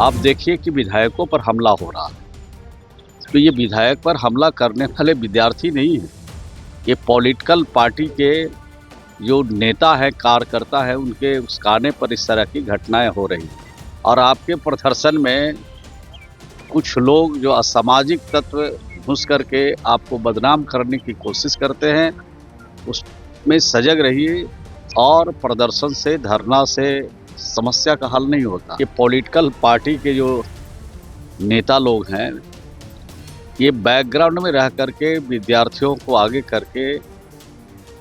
आप देखिए कि विधायकों पर हमला हो रहा है। तो ये विधायक पर हमला करने वाले विद्यार्थी नहीं है, ये पॉलिटिकल पार्टी के जो नेता है, कार्यकर्ता है, उनके उकसाने पर इस तरह की घटनाएं हो रही हैं। और आपके प्रदर्शन में कुछ लोग जो असामाजिक तत्व घुस करके आपको बदनाम करने की कोशिश करते हैं, उसमें सजग रहिए। और प्रदर्शन से, धरना से समस्या का हल नहीं होता। ये पॉलिटिकल पार्टी के जो नेता लोग हैं, ये बैकग्राउंड में रह करके विद्यार्थियों को आगे करके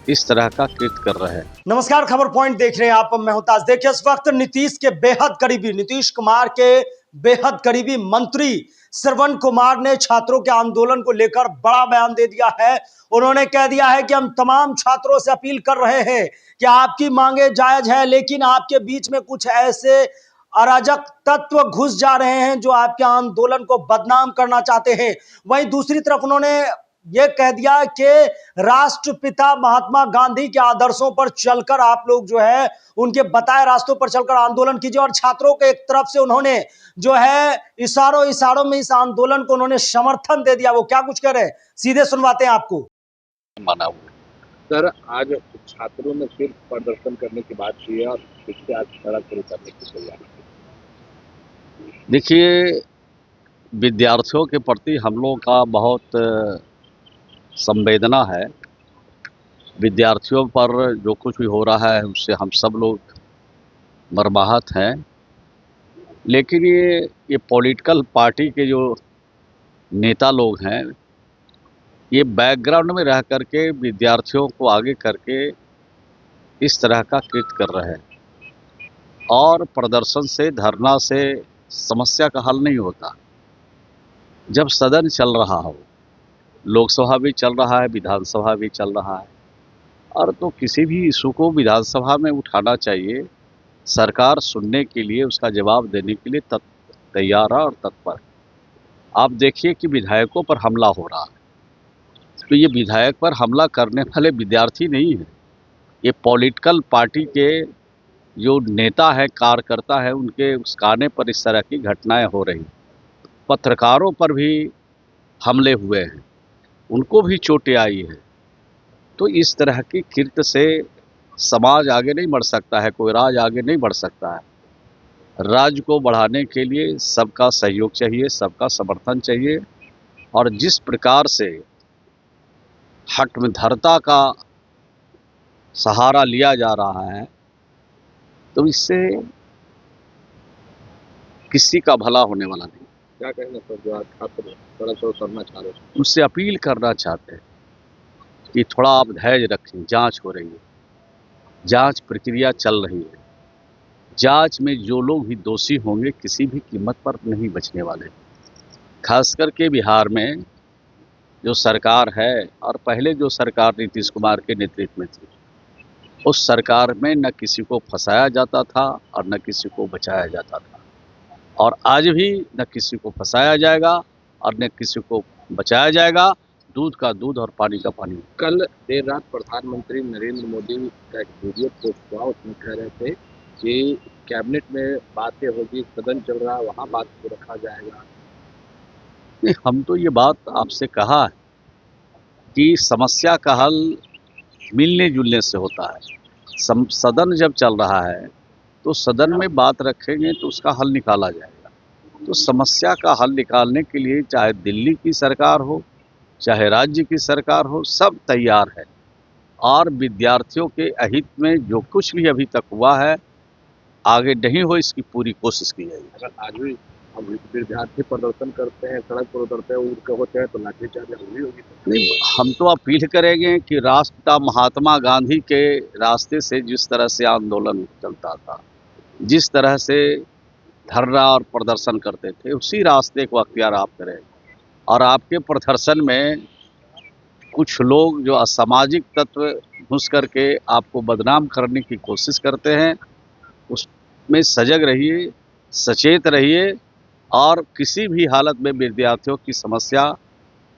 इस तरह का कृत्य कर रहे हैं। नमस्कार, खबर पॉइंट देख रहे हैं आप। मैं हूं ताज। देखिए, इस वक्त नीतीश के बेहद करीबी, नीतीश कुमार के बेहद करीबी मंत्री श्रवण कुमार ने छात्रों के आंदोलन को लेकर बड़ा बयान दे दिया है। उन्होंने कह दिया है कि हम तमाम छात्रों से अपील कर रहे हैं कि आपकी मांगे जायज है, लेकिन आपके बीच में कुछ ऐसे अराजक तत्व घुस जा रहे हैं जो आपके आंदोलन को बदनाम करना चाहते हैं। वहीं दूसरी तरफ उन्होंने ये कह दिया कि राष्ट्रपिता महात्मा गांधी के आदर्शों पर चलकर आप लोग जो है उनके बताए रास्तों पर चलकर आंदोलन कीजिए। और छात्रों के एक तरफ से उन्होंने जो है इशारों में इस आंदोलन को उन्होंने समर्थन दे दिया। वो क्या कुछ कह रहे हैं, सीधे सुनवाते हैं आपको। माना हुआ सर, आज छात्रों ने फिर प्रदर्शन करने की बात की है और फिर से आज सड़क पर उतरने की तैयारी है। देखिए, विद्यार्थियों के प्रति हम लोगों का बहुत संवेदना है। विद्यार्थियों पर जो कुछ भी हो रहा है उससे हम सब लोग मर्माहत हैं। लेकिन ये पॉलिटिकल पार्टी के जो नेता लोग हैं, ये बैकग्राउंड में रह करके विद्यार्थियों को आगे करके इस तरह का कृत्य कर रहे हैं। और प्रदर्शन से, धरना से समस्या का हल नहीं होता। जब सदन चल रहा हो, लोकसभा भी चल रहा है, विधानसभा भी चल रहा है, और तो किसी भी इशू को विधानसभा में उठाना चाहिए। सरकार सुनने के लिए, उसका जवाब देने के लिए तैयार है और तत्पर है। आप देखिए कि विधायकों पर हमला हो रहा है। तो ये विधायक पर हमला करने वाले विद्यार्थी नहीं है, ये पॉलिटिकल पार्टी के जो नेता है, कार्यकर्ता है, उनके उकसाने पर इस तरह की घटनाएं हो रही। पत्रकारों पर भी हमले हुए हैं, उनको भी चोटें आई है। तो इस तरह की कृत्य से समाज आगे नहीं बढ़ सकता है, कोई राज्य आगे नहीं बढ़ सकता है। राज्य को बढ़ाने के लिए सबका सहयोग चाहिए, सबका समर्थन चाहिए। और जिस प्रकार से हठधर्मता का सहारा लिया जा रहा है, तो इससे किसी का भला होने वाला नहीं। क्या कहेंगे सर, जो आज छात्र सड़क पर उतरना चाह रहे हैं? उससे अपील करना चाहते हैं कि थोड़ा आप धैर्य रखें। जांच हो रही है, जांच प्रक्रिया चल रही है। जांच में जो लोग भी दोषी होंगे, किसी भी कीमत पर नहीं बचने वाले। खास करके बिहार में जो सरकार है, और पहले जो सरकार नीतीश कुमार के नेतृत्व में थी, उस सरकार में न किसी को फंसाया जाता था और न किसी को बचाया जाता था। और आज भी न किसी को फंसाया जाएगा और न किसी को बचाया जाएगा। दूध का दूध और पानी का पानी। कल देर रात प्रधानमंत्री नरेंद्र मोदी का एक वीडियो पोस्ट हुआ, उसमें कह रहे थे कि कैबिनेट में बातें होगी, सदन चल रहा है, वहाँ बात को रखा जाएगा। नहीं, हम तो ये बात आपसे कहा है कि समस्या का हल मिलने जुलने से होता है। सदन जब चल रहा है तो सदन में बात रखेंगे तो उसका हल निकाला जाएगा। तो समस्या का हल निकालने के लिए चाहे दिल्ली की सरकार हो, चाहे राज्य की सरकार हो, सब तैयार है। और विद्यार्थियों के अहित में जो कुछ भी अभी तक हुआ है, आगे नहीं हो, इसकी पूरी कोशिश की जाएगी। अगर आज भी हम विद्यार्थी प्रदर्शन करते हैं, सड़क पर उतरते हैं, उड़ के होते हैं, तो लाठीचार्ज जरूरी होगी। नहीं, हम तो अपील करेंगे कि राष्ट्रपिता महात्मा गांधी के रास्ते से जिस तरह से आंदोलन चलता था, जिस तरह से धरना और प्रदर्शन करते थे, उसी रास्ते को अख्तियार आप करें। और आपके प्रदर्शन में कुछ लोग जो असामाजिक तत्व घुस करके आपको बदनाम करने की कोशिश करते हैं, उसमें सजग रहिए, सचेत रहिए। और किसी भी हालत में विद्यार्थियों की समस्या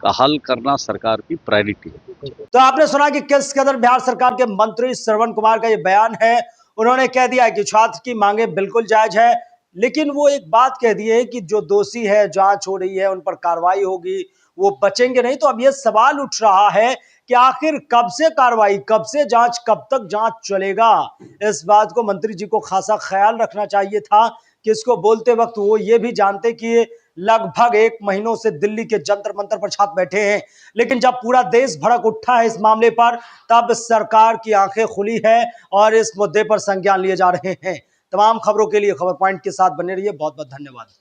का हल करना सरकार की प्रायोरिटी है। तो आपने सुना कि किस कदर बिहार सरकार के मंत्री श्रवण कुमार का ये बयान है। उन्होंने कह दिया है कि छात्र की मांगे बिल्कुल जायज है, लेकिन वो एक बात कह दी है कि जो दोषी है, जांच हो रही है, उन पर कार्रवाई होगी, वो बचेंगे नहीं। तो अब ये सवाल उठ रहा है कि आखिर कब से कार्रवाई, कब से जांच, कब तक जांच चलेगा। इस बात को मंत्री जी को खासा ख्याल रखना चाहिए था कि इसको बोलते वक्त वो ये भी जानते कि ये लगभग 1 महीनों से दिल्ली के जंतर मंतर पर छाप बैठे हैं। लेकिन जब पूरा देश भड़क उठा है इस मामले पर, तब सरकार की आंखें खुली है और इस मुद्दे पर संज्ञान लिए जा रहे हैं। तमाम खबरों के लिए खबर पॉइंट के साथ बने रहिए। बहुत बहुत धन्यवाद।